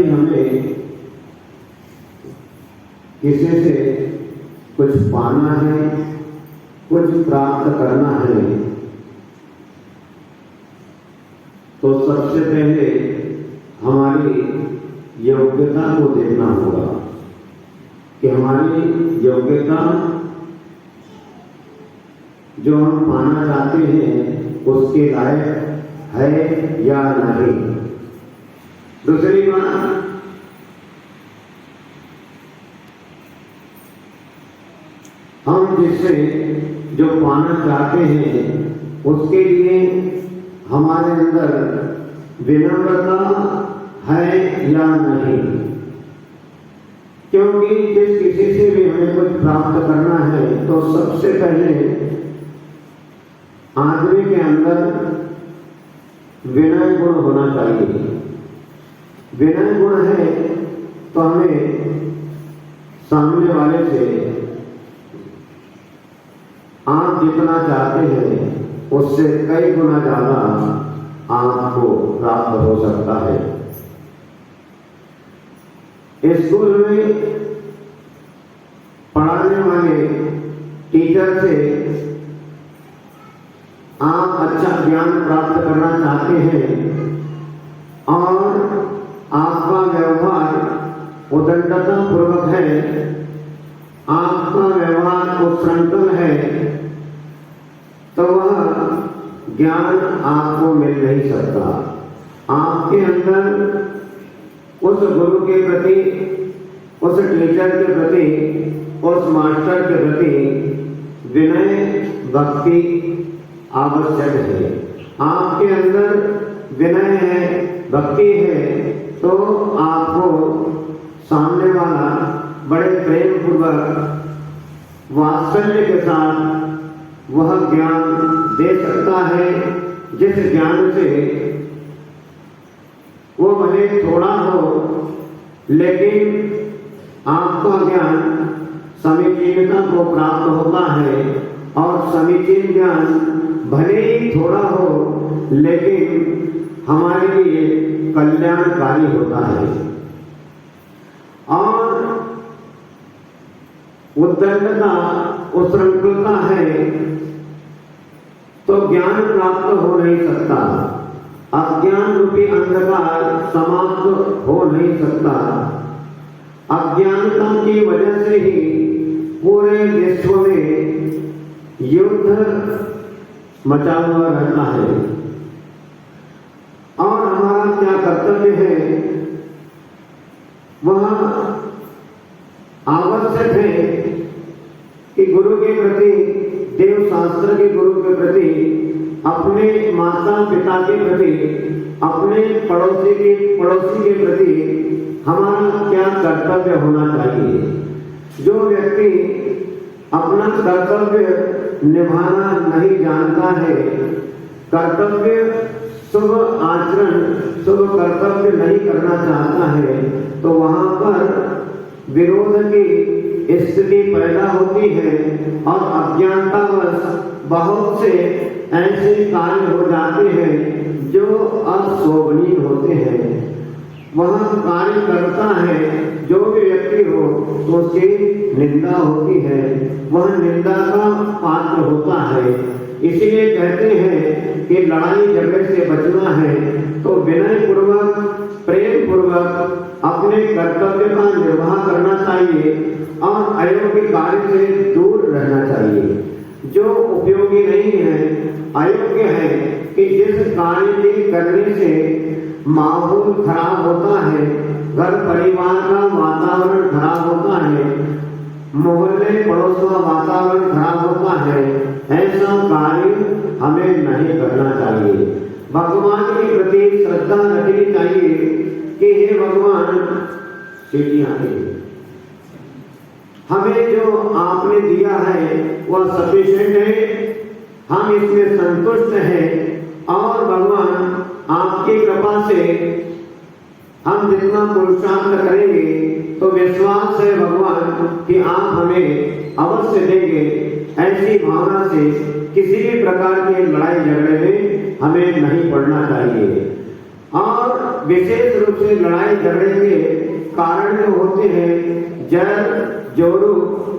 भी हमें किसी से कुछ पाना है, कुछ प्राप्त करना है, तो सबसे पहले हमारी योग्यता को देखना होगा कि हमारी योग्यता जो हम पाना चाहते हैं उसके लायक है या नहीं। दूसरी बात, हम जिससे जो पाना चाहते हैं उसके लिए हमारे अंदर विनम्रता है या नहीं। क्योंकि जिस किसी से भी हमें कुछ प्राप्त करना है तो सबसे पहले आदमी के अंदर विनय गुण होना चाहिए। विनय गुण है तो हमें सामने वाले से आप जितना चाहते हैं उससे कई गुना ज्यादा आपको प्राप्त हो सकता है। स्कूल में पढ़ाने वाले टीचर से आप अच्छा ज्ञान प्राप्त करना चाहते हैं और आपका व्यवहार उदंडता पूर्वक है, आपका व्यवहार उच्छृंखल है, तो वह ज्ञान आपको मिल नहीं सकता। आपके अंदर उस गुरु के प्रति, उस टीचर के प्रति, उस मास्टर के प्रति विनय भक्ति आवश्यक है। आपके अंदर विनय है, भक्ति है, तो आपको सामने वाला बड़े प्रेम पूर्वक वात्सल्य के साथ वह ज्ञान दे सकता है जिस ज्ञान से वो भले थोड़ा हो लेकिन आपका ज्ञान समीचीनता को प्राप्त होता है और समीचीन ज्ञान भले ही थोड़ा हो लेकिन हमारे लिए कल्याणकारी होता है। और उद्दंडता, उच्छृंखलता है तो ज्ञान प्राप्त हो नहीं सकता, अज्ञान रूपी अंधकार समाप्त हो नहीं सकता। अज्ञानता की वजह से ही पूरे विश्व में युद्ध मचा हुआ रहता है और हमारा क्या कर्तव्य है, वह आवश्यक है कि गुरु के प्रति, देव शास्त्र के गुरु के प्रति, अपने माता पिता के प्रति, अपने पड़ोसी के प्रति हमारा क्या कर्तव्य होना चाहिए। जो व्यक्ति अपना कर्तव्य निभाना नहीं जानता है, कर्तव्य शुभ आचरण, शुभ कर्तव्य नहीं करना चाहता है, तो वहां पर विरोध की स्थिति पैदा होती है और अज्ञानतावश बहुत से ऐसे कार्य हो जाते हैं जो अशोभनीय होते हैं। वह कार्य करता है जो भी व्यक्ति हो तो उसकी निंदा होती है, वह निंदा का पात्र होता है। इसीलिए कहते हैं कि लड़ाई झगड़े से बचना है तो विनय पूर्वक, प्रेम पूर्वक अपने कर्तव्य का निर्वाह करना चाहिए और अयोग्य कार्य से दूर रहना चाहिए। जो उपयोगी नहीं है, अयोग्य है, कि जिस कार्य के करने से माहौल खराब होता है, घर परिवार का वातावरण खराब होता है, मोहल्ले पड़ोस का वातावरण खराब होता है, ऐसा कार्य हमें नहीं करना चाहिए। भगवान के प्रति श्रद्धा रखनी चाहिए कि हे भगवान, सीढ़ियां हमें जो आपने दिया है वह सफिशिएंट है, हम इसमें संतुष्ट हैं और भगवान आपकी कृपा से हम जितना पुरुषार्थ करेंगे तो विश्वास है भगवान कि आप हमें अवश्य देंगे। ऐसी भावना से किसी भी प्रकार के लड़ाई झगड़े में हमें नहीं पड़ना चाहिए। और विशेष रूप से लड़ाई झगड़े के कारण जो होते हैं जल, जोरू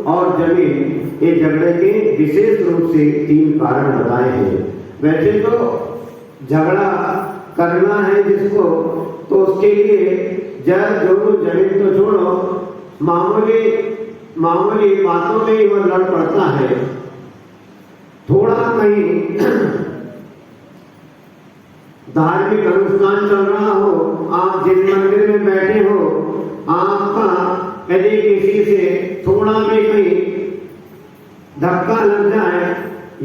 और जमीन, ये झगड़े के विशेष रूप से 3 कारण बताए हैं। वैसे तो झगड़ा करना है जिसको, तो उसके लिए जल, जोरू, जमीन तो छोड़ो, मामूली बातों में ही वो लड़ पड़ता है। थोड़ा कहीं धार्मिक अनुष्ठान चल रहा हो, आप जिस मंदिर में बैठे हो, आपका यदि किसी से थोड़ा भी कहीं धक्का लग जाए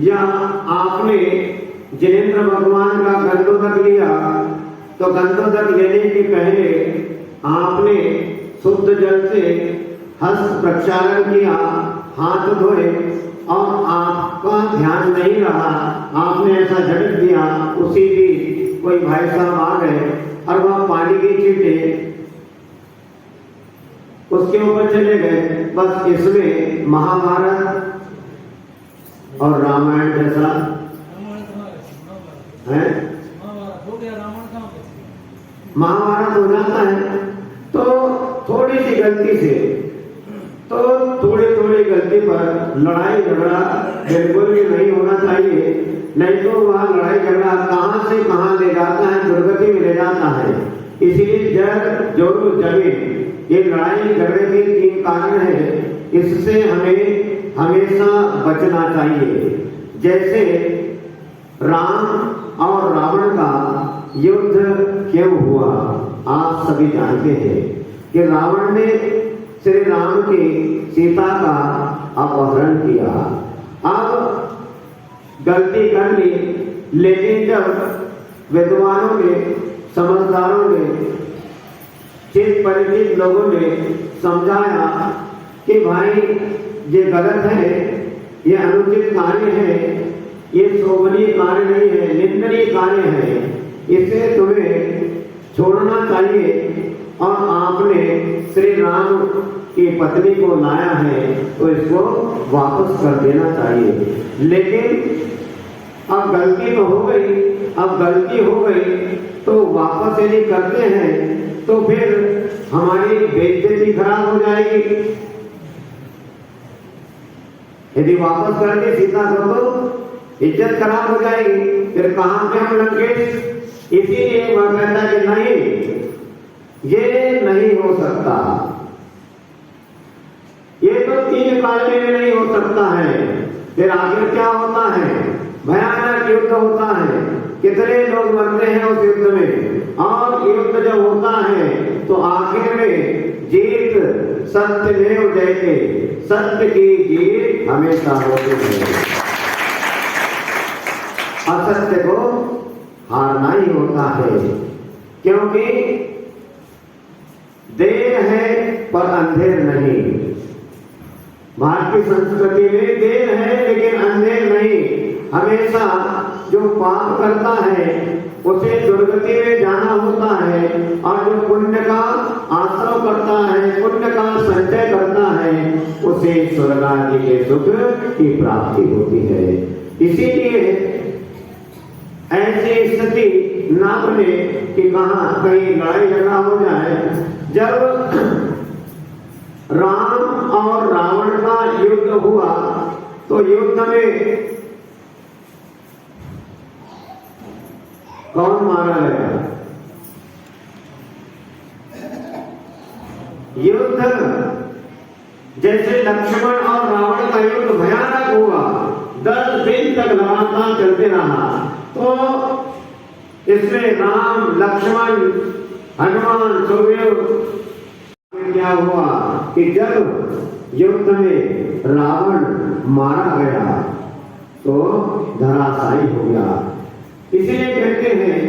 या आपने जिनेंद्र भगवान का गंधोदक लिया, तो गंधोदक लेने के पहले आपने शुद्ध जल से हस्त प्रक्षालन किया, हाथ धोए और आपका ध्यान नहीं रहा, आपने ऐसा झटक दिया, उसी भी कोई भाई साहब आ गए और वह पानी की छींटे उसके ऊपर चले गए। बस इसमें महाभारत और रामायण जैसा है, महाभारत हो जाता है। तो थोड़ी सी गलती से, तो थोड़ी गलती पर लड़ाई झगड़ा बिल्कुल भी नहीं होना चाहिए, नहीं तो वह लड़ाई झगड़ा कहां से कहां ले जाता है, दुर्गति में ले जाता है। इसीलिए जल, जोरू, जमीन, ये लड़ाई झगड़े के 3 कारण है, इससे हमें हमेशा बचना चाहिए। जैसे राम और रावण का युद्ध क्यों हुआ, आप सभी जानते हैं कि रावण ने श्री राम की सीता का अपहरण किया। अब गलती कर ली, लेकिन जब विद्वानों ने, समझदारों ने, चित परिचित लोगों ने समझाया कि भाई ये गलत है, ये अनुचित कार्य है, ये शोभनीय कार्य नहीं है, निंदनीय कार्य है, इसे तुम्हें छोड़ना चाहिए और आपने श्री राम की पत्नी को लाया है तो इसको वापस कर देना चाहिए। लेकिन अब गलती तो हो गई, अब गलती हो गई तो वापस यदि करते हैं तो फिर हमारी बेइज्जती खराब हो जाएगी। यदि वापस कर दे सीता को तो इज्जत खराब हो जाएगी, फिर कहां पे हम लंकेश। इसीलिए वह कहता कि नहीं, ये नहीं हो सकता, ये तो 3 काल में नहीं हो सकता है। फिर आखिर क्या होता है, भयानक युद्ध होता है, कितने लोग मरते हैं उस युद्ध में, और युद्ध जब होता है तो आखिर में जीत सत्यमेव जयते, सत्य की जीत हमेशा होती है, असत्य को हारना ही होता है। क्योंकि देर है पर अंधेर नहीं, भारतीय संस्कृति में देर है लेकिन अंधेर नहीं। हमेशा जो पाप करता है उसे दुर्गति में जाना होता है, और जो पुण्य का आश्रय करता है, पुण्य का संचय करता है, उसे स्वर्ग आदि के सुख की प्राप्ति होती है। इसीलिए ऐसी स्थिति ना बने कि कहां कहीं लड़ाई झगड़ा हो जाए। जब राम और रावण का युद्ध हुआ तो युद्ध में कौन मारा गया? युद्ध जैसे लक्ष्मण और रावण का युद्ध भयानक हुआ, 10 दिन तक लगातार चलते रहा, तो इसमें राम, लक्ष्मण, हनुमान, सुग्रीव, क्या हुआ कि जब युद्ध में रावण मारा गया तो धराशायी हो गया। इसीलिए कहते हैं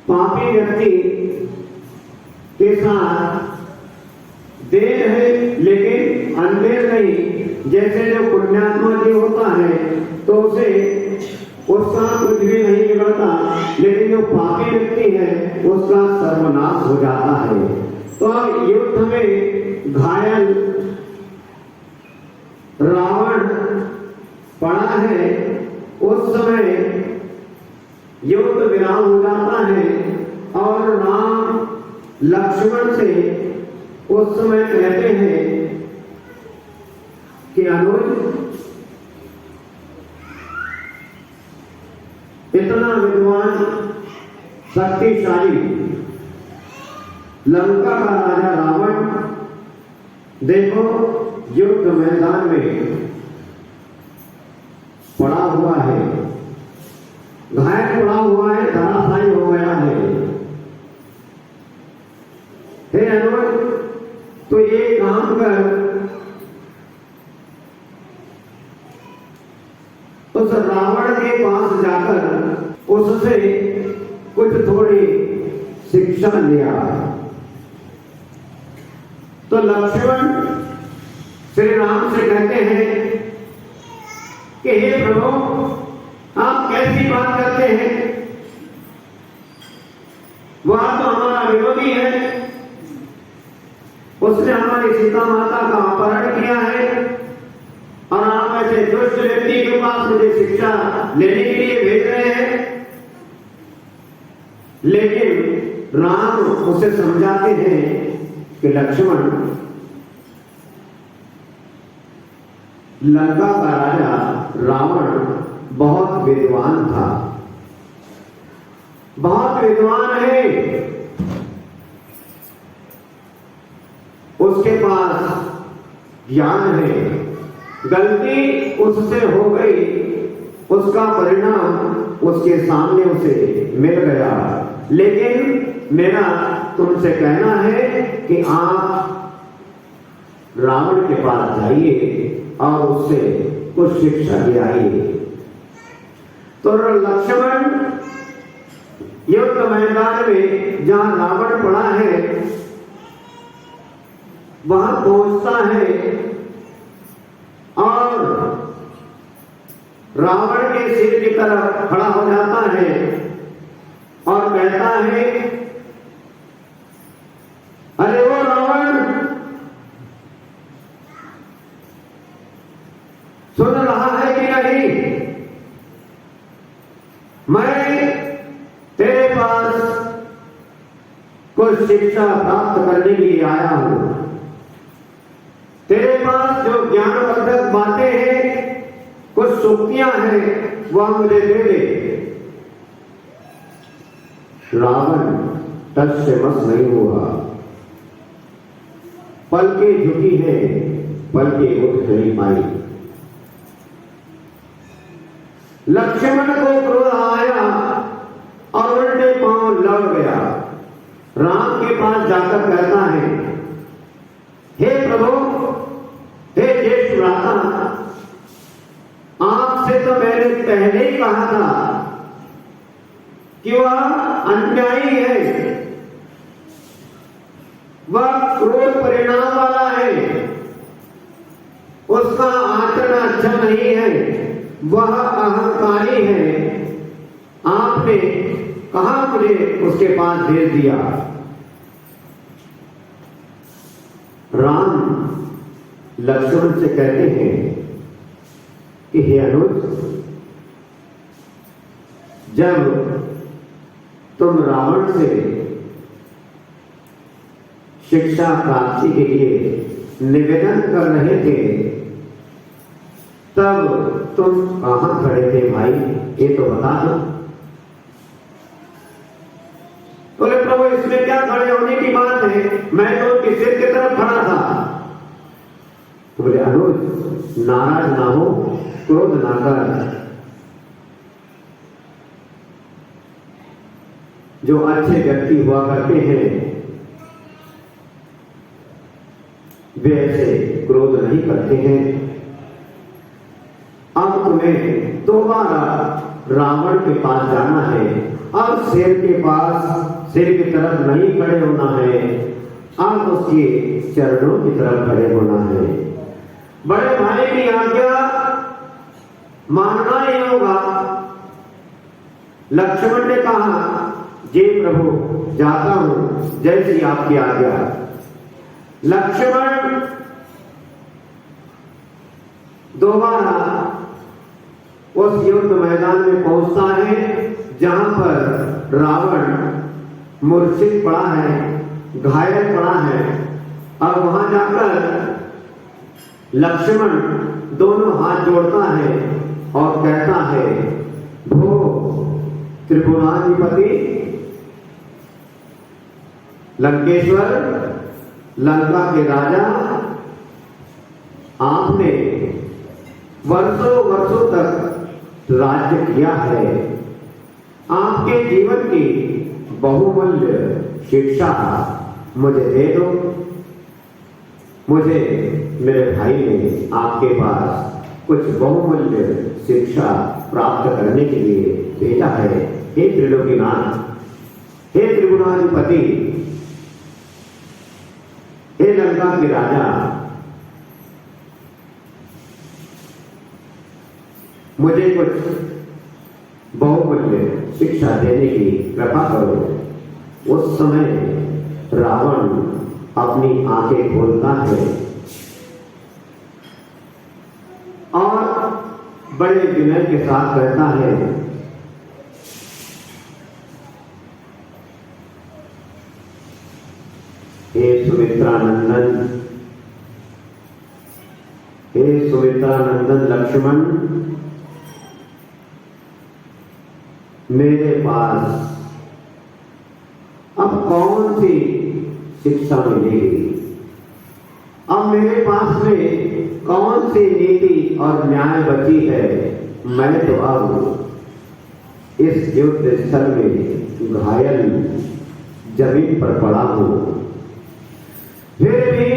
पापी व्यक्ति के साथ देर है लेकिन अंधेर नहीं। जैसे जो पुण्यात्मा जी होता है तो उसे उसका कुछ भी नहीं बिगड़ता, लेकिन जो पापी व्यक्ति है उसका सर्वनाश हो जाता है। तो अब युद्ध में घायल रावण पड़ा है, उस समय युद्ध मिलाप हो जाता है और राम लक्ष्मण से उस समय कहते हैं कि अनुज, इतना विद्वान शक्तिशाली लंका का राजा रावण देखो युद्ध मैदान में पड़ा हुआ है, घायल पड़ा हुआ है, धराशायी हो गया है। हे अनुज, तो ये काम कर, उस रावण के पास जाकर उससे कुछ थोड़ी शिक्षा लिया। तो लक्ष्मण श्री राम से कहते हैं कि हे प्रभु, आप कैसी बात करते हैं, वह तो हमारा विरोधी है, उसने हमारी सीता माता का अपहरण किया है और आप ऐसे दुष्ट व्यक्ति के पास मुझे शिक्षा लेने के लिए भेज रहे हैं। लेकिन राम उसे समझाते हैं कि लक्ष्मण, लंका का राजा रावण बहुत विद्वान था, बहुत विद्वान है, उसके पास ज्ञान है, गलती उससे हो गई, उसका परिणाम उसके सामने उसे मिल गया। लेकिन मेरा तुमसे कहना है कि आप रावण के पास जाइए और उससे कुछ शिक्षा ले आइए। तो लक्ष्मण युद्ध मैदान में जहां रावण पड़ा है वहां पहुंचता है और रावण के सिर की तरफ खड़ा हो जाता है और कहता है, अरे वो रावण, सुन रहा है कि नहीं, मैं तेरे पास कुछ शिक्षा प्राप्त करने के लिए आया हूं। तेरे पास जो ज्ञानवर्धक बातें हैं, कुछ सूक्तियां हैं, वह मुझे दे दे। रावण टच से मस नहीं हुआ, पलकें झुकी है, पलकें उठ नहीं पाई। लक्ष्मण को क्रोध आया और उल्टे पांव लड़ गया। राम के पास जाकर कहता है, हे प्रभु, हे ज्येष्ठ भ्राता, आपसे तो मैंने पहले ही कहा था कि वह अन्यायी है, वह क्रूर परिणाम वाला है, उसका आचरण अच्छा नहीं है, वह अहंकारी है। आपने कहां मुझे उसके पास भेज दिया। राम लक्ष्मण से कहते हैं कि हे अनुज, जब तुम रावण से शिक्षा प्राप्ति के लिए निवेदन कर रहे थे, तब तुम कहां खड़े थे भाई, ये तो बता दो। बोले प्रभु, इसमें क्या खड़े होने की बात है, मैं तो उनके सिर की तरफ खड़ा था। बोले अनुज, नाराज ना हो, क्रोध ना कर। जो अच्छे व्यक्ति हुआ करते हैं वे ऐसे क्रोध नहीं करते हैं। अब तुम्हें दोबारा रावण के पास जाना है, अब शेर के पास शेर की तरफ नहीं खड़े होना है, अब उसके चरणों की तरफ खड़े होना है। बड़े भाई की आज्ञा मानना ही होगा। लक्ष्मण ने कहा, जी प्रभु, जाता हूं, जैसी आपकी आज्ञा। लक्ष्मण दोबारा उस युद्ध मैदान में पहुंचता है जहां पर रावण मूर्छित पड़ा है, घायल पड़ा है, और वहां जाकर लक्ष्मण दोनों हाथ जोड़ता है और कहता है, भो त्रिभुवनाधिपति लंकेश्वर, लंका के राजा, आपने वर्षों वर्षों तक राज्य किया है। आपके जीवन की बहुमूल्य शिक्षा मुझे दे दो। मुझे मेरे भाई ने आपके पास कुछ बहुमूल्य शिक्षा प्राप्त करने के लिए भेजा है। हे त्रिलोकीनाथ, हे त्रिभुवनाधिपति, हे लंका के राजा, मुझे कुछ बहुमूल्य शिक्षा देने की कृपा करो। उस समय रावण अपनी आंखें खोलता है और बड़े विनय के साथ कहता है, हे सुमित्रा नंदन, हे सुमित्रा नंदन लक्ष्मण, मेरे पास अब कौन सी शिक्षा मिलेगी? अब मेरे पास में कौन सी नीति और न्याय बची है? मैं तो अब इस युद्ध स्थल में घायल जमीन पर पड़ा हूं। फिर भी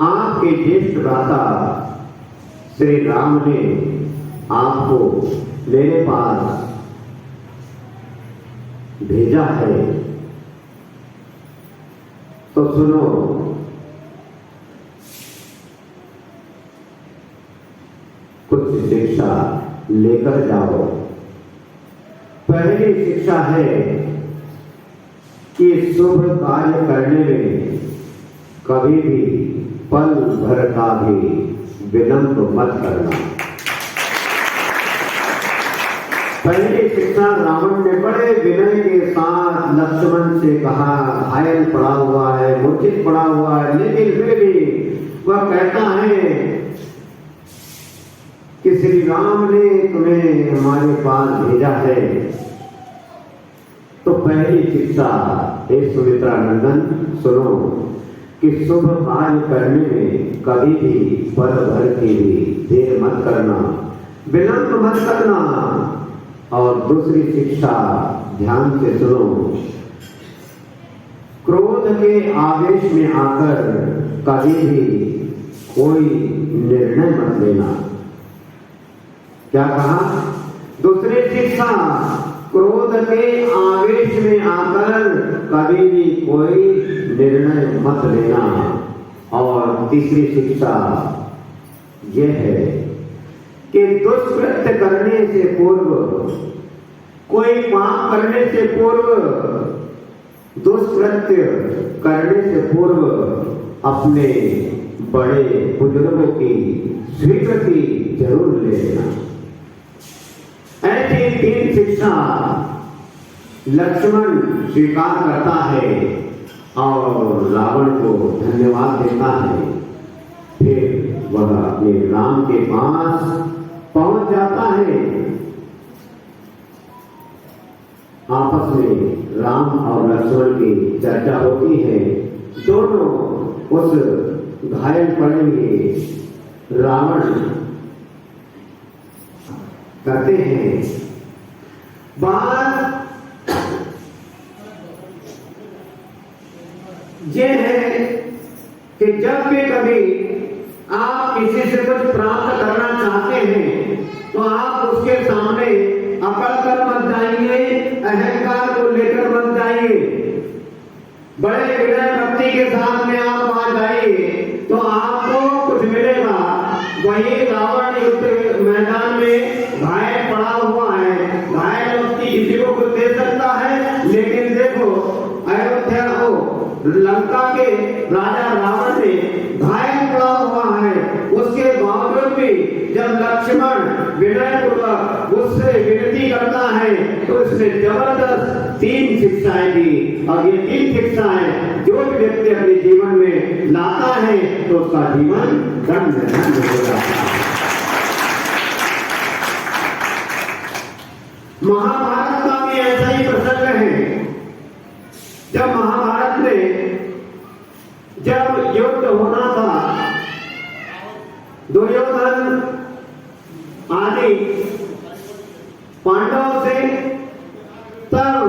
आपके ज्येष्ठ भ्राता श्री राम ने आपको मेरे पास भेजा है, तो सुनो, कुछ शिक्षा लेकर जाओ। पहली शिक्षा है कि शुभ कार्य करने में कभी भी पल भर का भी विलंब मत करना। पहली शिक्षा रावण ने बड़े विनय के साथ लक्ष्मण से कहा, घायल पड़ा हुआ है, मूर्छित पड़ा हुआ है, लेकिन फिर भी वह कहता है कि श्री राम ने तुम्हें हमारे पास भेजा है। तो पहली शिक्षा, हे सुमित्रा नंदन, सुनो कि शुभ कार्य करने में कभी भी पल भर की भी देर मत करना, विलंब मत करना। और दूसरी शिक्षा ध्यान से सुनो, क्रोध के आवेश में आकर कभी भी कोई निर्णय मत लेना। क्या कहा? दूसरी शिक्षा, क्रोध के आवेश में आकर कभी भी कोई निर्णय मत लेना। और तीसरी शिक्षा यह है कि दुष्कृत्य करने से पूर्व, कोई पाप करने से पूर्व, दुष्कृत्य करने से पूर्व अपने बड़े बुजुर्गों की स्वीकृति जरूर ले लेना। ऐसी तीन शिक्षा लक्ष्मण स्वीकार करता है और रावण को धन्यवाद देता है। फिर वह अपने राम के पास पहुंच जाता है। आपस में राम और लक्ष्मण की चर्चा होती है। दोनों उस घायल पड़े हुए रावण कहते हैं, बात यह है कि जब भी कभी आप किसी से कुछ प्राप्त करना चाहते हैं तो आप उसके सामने अकड़ कर मत जाइए, अहंकार को लेकर मत जाइए। बड़े विनय भक्ति के साथ में आप वहां जाइए तो आपको कुछ मिलेगा। वही रावण युद्ध मैदान में घायल पड़ा हुआ है, घायल व्यक्ति किसी को कुछ दे सकता है, लेकिन देखो अयोध्या हो लंका के राजा रावण ने घायल पड़ा हुआ है, उसके बावजूद भी जब लक्ष्मण विनय पूर्वक उससे विनती करता है है तो इसमें जबरदस्त 3 शिक्षाएं दी, और ये 3 शिक्षाएं जो भी व्यक्ति अपने जीवन में लाता है तो उसका जीवन धन्य धन्य हो जाता है। महाभारत का भी ऐसा ही प्रसंग है। जब महाभारत में जब युद्ध होना था, दुर्योधन आदि पांडवों से, तब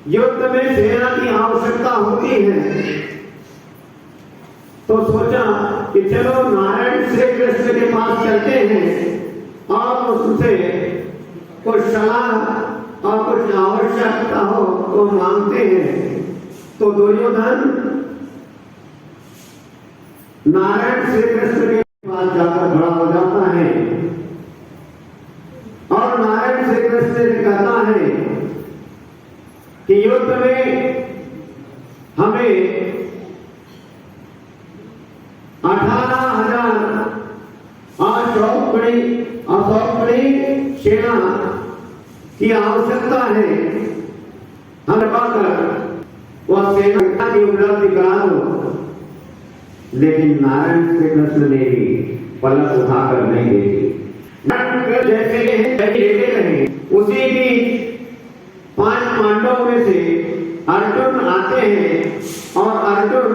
युद्ध में सेना की आवश्यकता होती है, तो सोचा कि चलो नारायण श्री कृष्ण के पास चलते हैं और उनसे कुछ सलाह और कुछ आवश्यकता हो तो मांगते हैं। तो दुर्योधन नारायण श्री कृष्ण के पास जाकर खड़ा हो जाता है और नारायण श्री कृष्ण से कहता है कि युद्ध में हमें 18,000 अशौकड़ी सेना की आवश्यकता है। हम वह सेना की उपलब्धि करा दो। लेकिन नारायण श्री कृष्ण ने भी पलक उठाकर नहीं देखी। जैसे लेते रहे, उसी की 5 पांडवों में से अर्जुन आते हैं और अर्जुन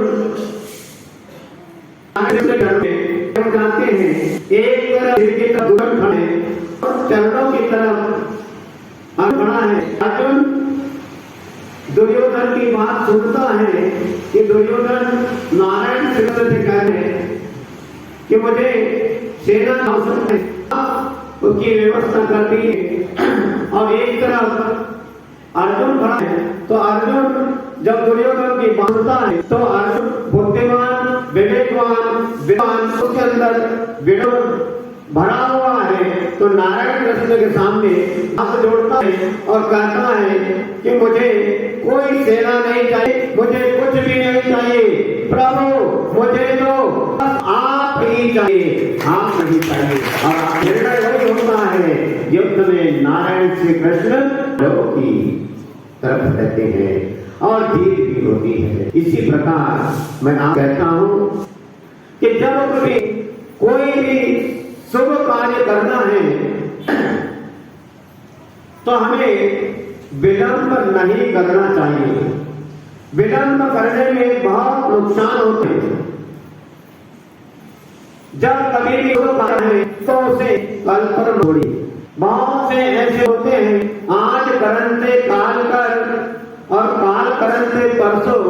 जाते हैं, एक तरफ की तरफ दुर्योधन खड़े और चरणों की तरफ खड़ा है। अर्जुन दुर्योधन की बात सुनता है कि दुर्योधन नारायण श्री कृष्ण से कह रहे हैं कि मुझे सेना आवश्यक है, उसकी व्यवस्था कर दी। और एक तरफ अर्जुन खड़ा है, तो अर्जुन जब दुर्योधन की बात सुनता है तो अर्जुन बुद्धिमान, विद्वान, उसके अंदर विनोद भरा हुआ है, तो नारायण कृष्ण के सामने हाथ जोड़ता है और कहता है कि मुझे कोई सेना नहीं चाहिए, मुझे कुछ भी नहीं चाहिए प्रभु, मुझे तो बस आप ही चाहिए, आप ही चाहिए। और निर्णय वही होता है युद्ध में नारायण श्री कृष्ण की तरफ रहते हैं और जीत भी होती है। इसी प्रकार मैं आप कहता हूं कि जब कभी कोई भी शुभ कार्य करना है तो हमें विलंब नहीं करना चाहिए। विलंब करने में बहुत नुकसान होते हैं। जब कभी भी शुभ कार्य है तो उसे कल पर छोड़िए। बहुत से ऐसे होते हैं, आज करण से काल कर और काल करण से परसों,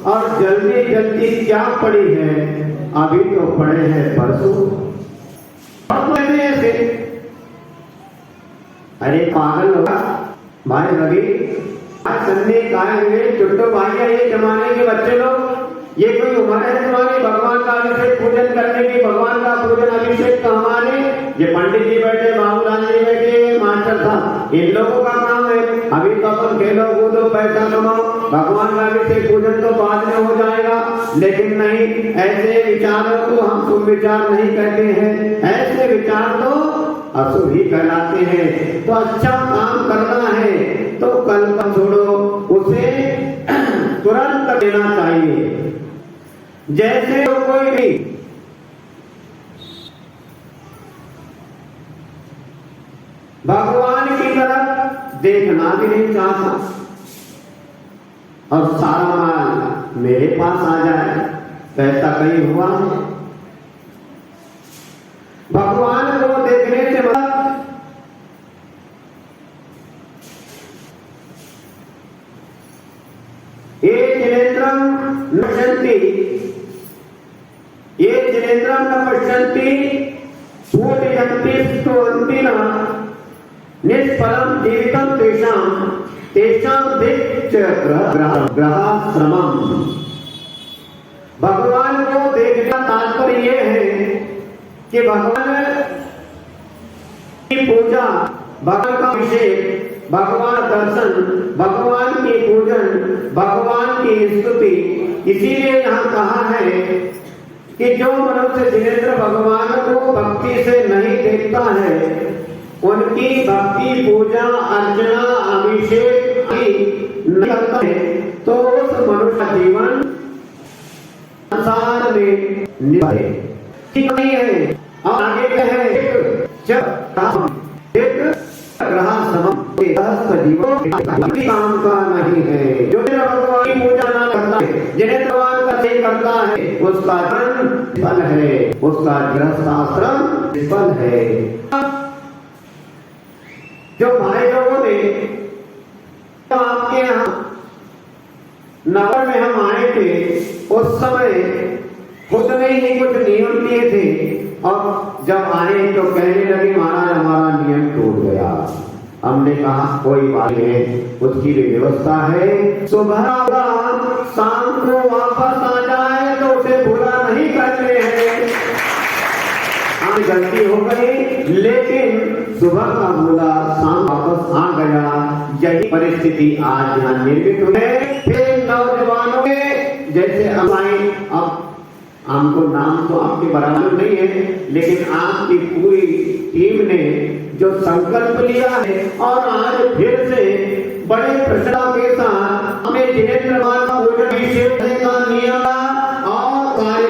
और जल्दी जल्दी क्या पड़ी है, अभी तो पड़े हैं परसों। ऐसे अरे पागल होगा भाई रवि, आज संडे काय हुए चुट्टो भाई, ये जमाने के बच्चे लोग, ये कोई उम्र है तुम्हारी भगवान का अभिषेक पूजन करने की? भगवान का पूजन अभिषेक तो हमारे ये पंडित जी बैठे, बाबूलाल जी बैठे, मास्टर साहब, इन लोगों का काम है। अभी तो अपन खेलो कूदो पैसा कमाओ, भगवान का अभिषेक पूजन तो बाद में हो जाएगा। लेकिन नहीं, ऐसे विचारों को हम शुभ विचार नहीं कहते हैं, ऐसे विचार तो अशुभ ही कहलाते हैं। तो अच्छा काम करना है तो कल का छोड़ो, उसे तुरंत देना चाहिए। जैसे कोई भी भगवान की तरफ देखना भी नहीं चाहता और सारा माल मेरे पास आ जाए, पैसा कहीं हुआ है। भगवान को देखने से मतलब जिनेन्द्रम न पश्यन्ति पूजयन्ति स्तुवन्तिना निष्फलं जीवितं तेषां दिक् ग्रहाश्रमम्। भगवान को देखना तात्पर्य ये है कि भगवान की पूजा, भगवान का अभिषेक, भगवान दर्शन, भगवान की पूजन, भगवान की स्तुति। इसीलिए यहाँ कहा है कि जो मनुष्य जिनेंद्र भगवान को भक्ति से नहीं देखता है, उनकी भक्ति पूजा अर्चना अभिषेक नहीं करता है, तो उस मनुष्य का जीवन संसार में निभाए ठीक नहीं है। और आगे क्या है, रहा समम जीवन काम का नहीं है। जो भगवान की पूजा ना करता है, जिन्हें भगवान का सेवा करता है, उसका धन विफल है, उसका गृहस्थ आश्रम विफल है। जो भाई लोगों ने तो आपके यहाँ नगर में हम आए थे, उस समय खुद ने ही कुछ नियम दिए थे, और जब आए तो कहने लगे महाराज हमारा नियम टूट गया। हमने कहा कोई बात नहीं, उसकी भी व्यवस्था है। सुबह शाम को वापस आ जाए तो उसे बुरा नहीं करते हैं। आज गलती हो गई, लेकिन सुबह का बोला शाम वापस आ गया। यही परिस्थिति आज यहाँ निर्मित हुई है। फिर नौजवानों के जैसे अब हमको नाम तो आपके बराबर नहीं है, लेकिन आपकी पूरी टीम ने जो संकल्प लिया है और आज फिर से बड़े प्रसन्नता के साथ हमें जिनेंद्र भगवान का पूजन अभिषेक का नियम और कार्य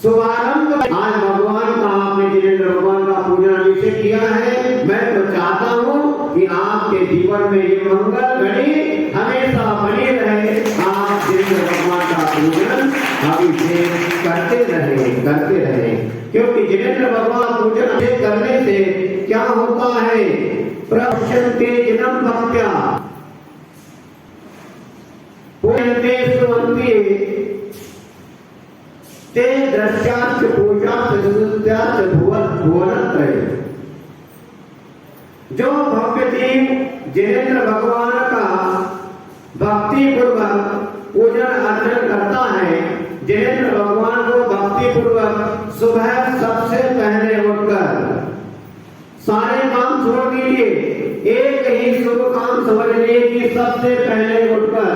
शुभारंभ आज भगवान का आपने जिनेंद्र भगवान का पूजन अभिषेक किया है। मैं तो चाहता हूँ कि आपके जीवन में ये मंगल घड़ी हमेशा बनी रहे। आप जिनेंद्र भगवान का पूजन अभिषेक करते रहे, क्योंकि जिनेंद्र भगवान पूजन अभिषेक करने से क्या होता है, प्रपश्यन्ते जन्म भक्त्या पूजन्ते स्तुवन्ति ते दृश्याश्च पूजाश्च स्तुत्याश्च भुवनत्रयम्। जो भव्य जीव जिनेंद्र भगवान का भक्ति पूर्वक पूजन अर्चन करता है, जिनेंद्र भगवान को भक्ति पूर्वक सुबह सबसे पहले उठकर सारे काम छोड़ दीजिए, एक ही शुभ काम समझ लीजिए कि सबसे पहले उठकर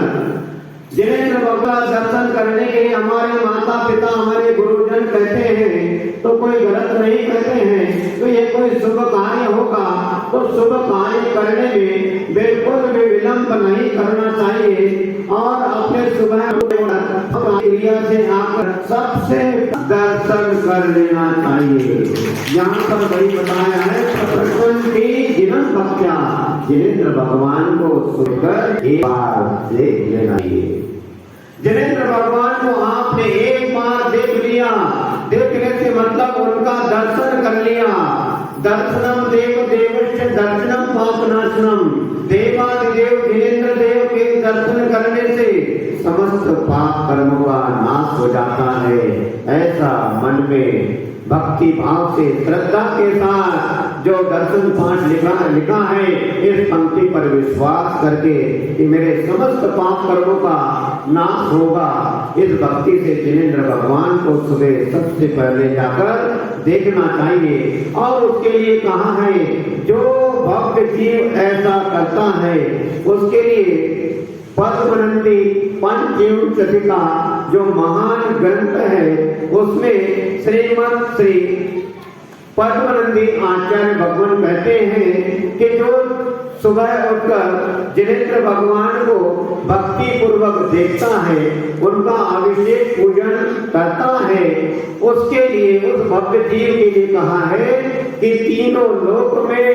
जिनेंद्र भगवान दर्शन करने के लिए हमारे माता पिता हमारे गुरुजन कहते हैं तो कोई गलत नहीं कहते हैं। तो ये कोई शुभ कार्य होगा तो शुभ कार्य करने में बिल्कुल भी विलंब नहीं करना चाहिए और अपने सुबह क्रिया से आकर सबसे दर्शन कर लेना चाहिए। यहाँ पर वही बताया है भक्त्या जिनेंद्र भगवान को सुनकर एक बार देख लेना चाहिए। जिनेंद्र भगवान को आपने एक बार देख लिया, देखने से मतलब उनका दर्शन कर लिया। दर्शनम देव देवस्य दर्शनम पापनाशनम। देवादिदेव जिनेंद्र देव के दर्शन करने से समस्त पाप कर्मों का नाश हो जाता है। ऐसा मन में भक्ति भाव से श्रद्धा के साथ जो दर्शन पाठ लिखा है, इस पंक्ति पर विश्वास करके कि मेरे समस्त पाप कर्मों का नाश होगा, इस भक्ति से जिनेंद्र भगवान को सुबह सबसे पहले जाकर देखना चाहिए। और उसके लिए कहा है जो भक्त जीव ऐसा करता है उसके लिए पद्मनंदी पंचविंशति का जो महान ग्रंथ है उसमें श्रीमद श्री पद्मनंदी आचार्य भगवान कहते हैं कि जो सुबह उठकर जिनेंद्र भगवान को भक्ति पूर्वक देखता है, उनका अभिषेक पूजन करता है, उसके लिए उस भक्त जीव के लिए कहा है कि तीनों लोक में।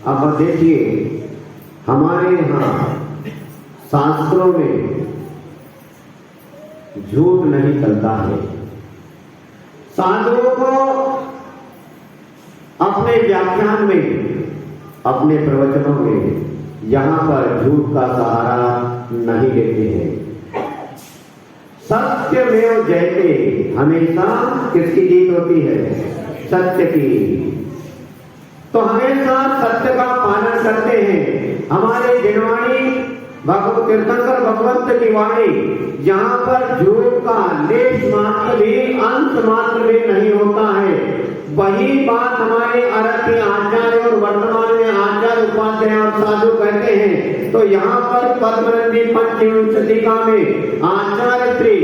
अब देखिए हमारे यहाँ शास्त्रों में झूठ नहीं चलता है। साधुओं को अपने व्याख्यान में, अपने प्रवचनों में यहाँ पर झूठ का सहारा नहीं लेते हैं। सत्यमेव जयते, हमेशा किसकी जीत होती है? सत्य की। तो हमेशा सत्य का पालन करते हैं। हमारे जिनवाणी भगवत तीर्थंकर भगवंत की वाणी, यहाँ पर झूठ का लेश मात्र भी, अंश मात्र भी नहीं होता है। वही बात हमारे आरती आचार्य और वर्तमान में आचार्य उपाध्याय और साधु कहते हैं। तो यहाँ पर पद्मनंदी पंचविंशतिका में आचार्य श्री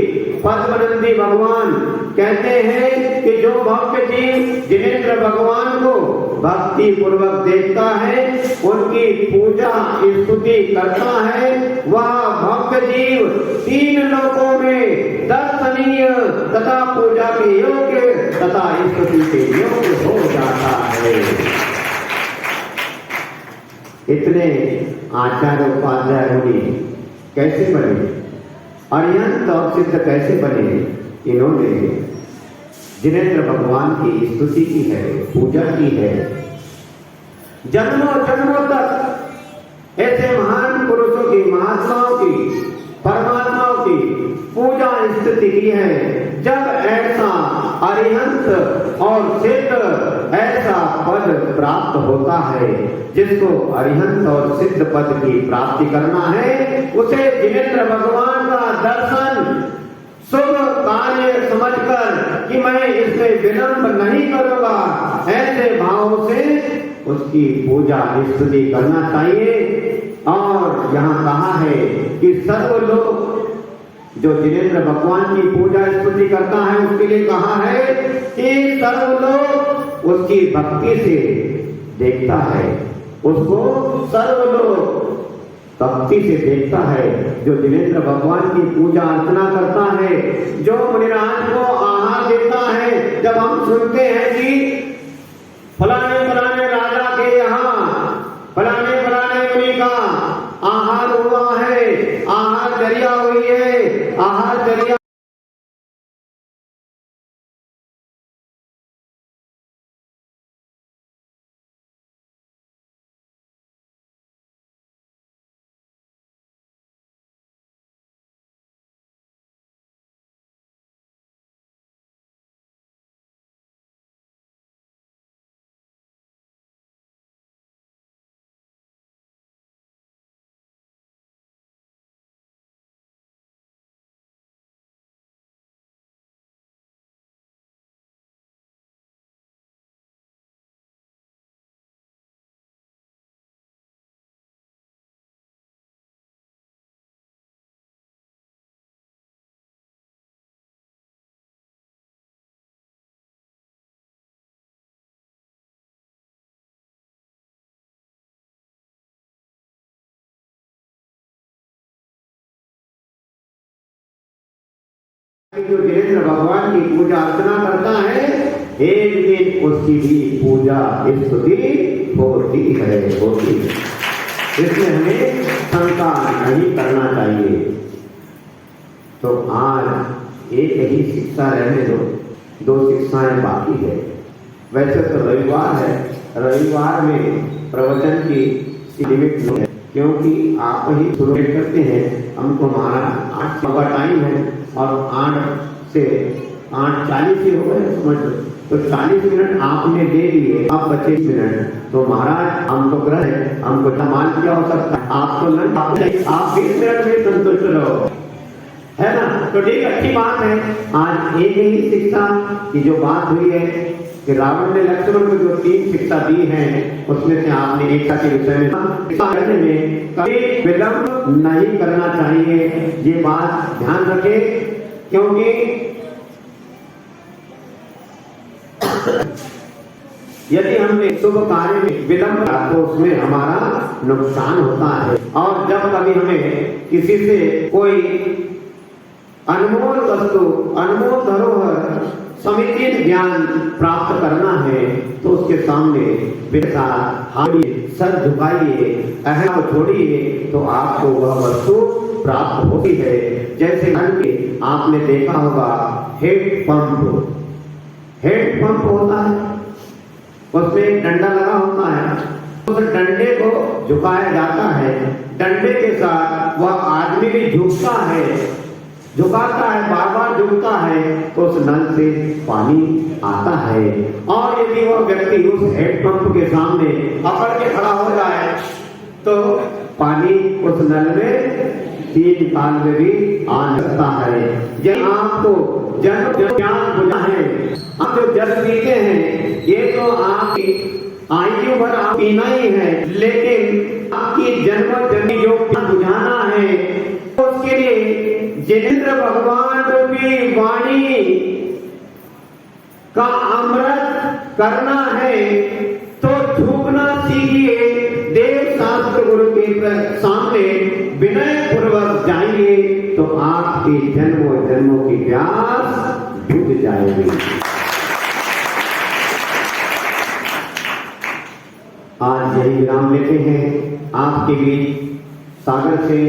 पद्मनंदी भगवान कहते हैं कि जो भक्त जीव जिनेंद्र भगवान को भक्ति पूर्वक देखता है, उनकी पूजा स्तुति करता है, वह भक्त जीव 3 लोकों में दर्शनीय तथा पूजा के योग्य तथा स्तुति के योग्य हो जाता है। इतने आचार्य उपाध्याय मुनि कैसे बने, अरिहंत और सिद्ध कैसे बने? इन्होंने जिनेंद्र भगवान की स्तुति की है, पूजा की है। जन्मों जन्मों तक ऐसे महान पुरुषों की, महात्माओं की, परमात्माओं की पूजा स्तुति की है। जब ऐसा अरिहंत और सिद्ध ऐसा पद प्राप्त होता है, जिसको अरिहंत और सिद्ध पद की प्राप्ति करना है, उसे जिनेंद्र भगवान का दर्शन शुभ कार्य समझकर कि मैं इसमें विलंब नहीं करूंगा, ऐसे भाव से उसकी पूजा स्तुति करना चाहिए। और यहाँ कहा है कि सर्व लोग जो जिनेंद्र भगवान की पूजा स्तुति करता है, उसके लिए कहा है कि सर्व लोग उसकी भक्ति से देखता है, उसको सर्व लोग भक्ति से देखता है। जो जिनेंद्र भगवान की पूजा अर्चना करता है, जो मुनिराज को आहार देता है, जब हम सुनते हैं कि फलाने फलाने राजा के यहाँ फलाने फलाने मुनि का आहार हुआ है, आहार दरिया हुई है, आहार दरिया जो जिनेंद्र भगवान की पूजा अर्चना करता है, एक दिन उसकी भी पूजा स्तुति होती है। इसमें हमें शंका नहीं करना चाहिए। तो आज एक ही शिक्षा रहने दो, 2 शिक्षाएं बाकी है। वैसे तो रविवार है, रविवार में प्रवचन की लिमिट नहीं है, क्योंकि आप ही शुरू करते हैं। हमको हमारा 8 का टाइम है और 8 से 8:40 ही हो गए, समझ लो। तो 40 मिनट आपने दे दिए, अब 25 मिनट। तो महाराज हम तो ग्रह है, हमको सम्मान क्या हो सकता है? आप तो लंच आप 20 मिनट में संतुष्ट रहो, है ना? तो ठीक, अच्छी बात है। आज एक ही शिक्षा की जो बात हुई है कि रावण ने लक्ष्मण को जो 3 शिक्षा दी है, उसमें से आपने एकता के विषय में करने में कभी विलंब नहीं करना चाहिए, ये बात ध्यान रखें। क्योंकि यदि हमने शुभ कार्य में विलंब किया तो उसमें हमारा नुकसान होता है। और जब कभी हमें किसी से कोई अनमोल वस्तु, अनमोल धरोहर, समीचीन ज्ञान प्राप्त करना है, तो उसके सामने बेटा हारिए, सर झुकाइए, अहम छोड़िए, तो आपको वह वस्तु प्राप्त होती है। जैसे आपने देखा होगा हेड पंप, हेड पंप होता है, उसमें एक डंडा लगा होता है, उस डंडे को झुकाया जाता है। डंडे के साथ वह आदमी भी झुकता है, झुकाता है, बार बार झुकता है, तो उस नल से पानी आता है। और यदि वह व्यक्ति उस हेड पंप के सामने अकड़ के खड़ा हो जाए, तो पानी उस नल में 3 काल में भी आ सकता है। ये आपको जन्म ज्ञान बुझा है, आप जो जल पीते हैं, ये तो आपकी आयु भर आप पीना ही है, लेकिन आपकी जन्म जो बुझाना है, उसके लिए इंद्र भगवान रूपी वाणी का अमृत करना है तो झुकना सीखिए। देव शास्त्र गुरु के सामने विनय पूर्वक जाइए तो आपकी जन्मों जन्मों की प्यास बुझ जाएगी। आज यही विराम लेते हैं। आपके बीच सागर से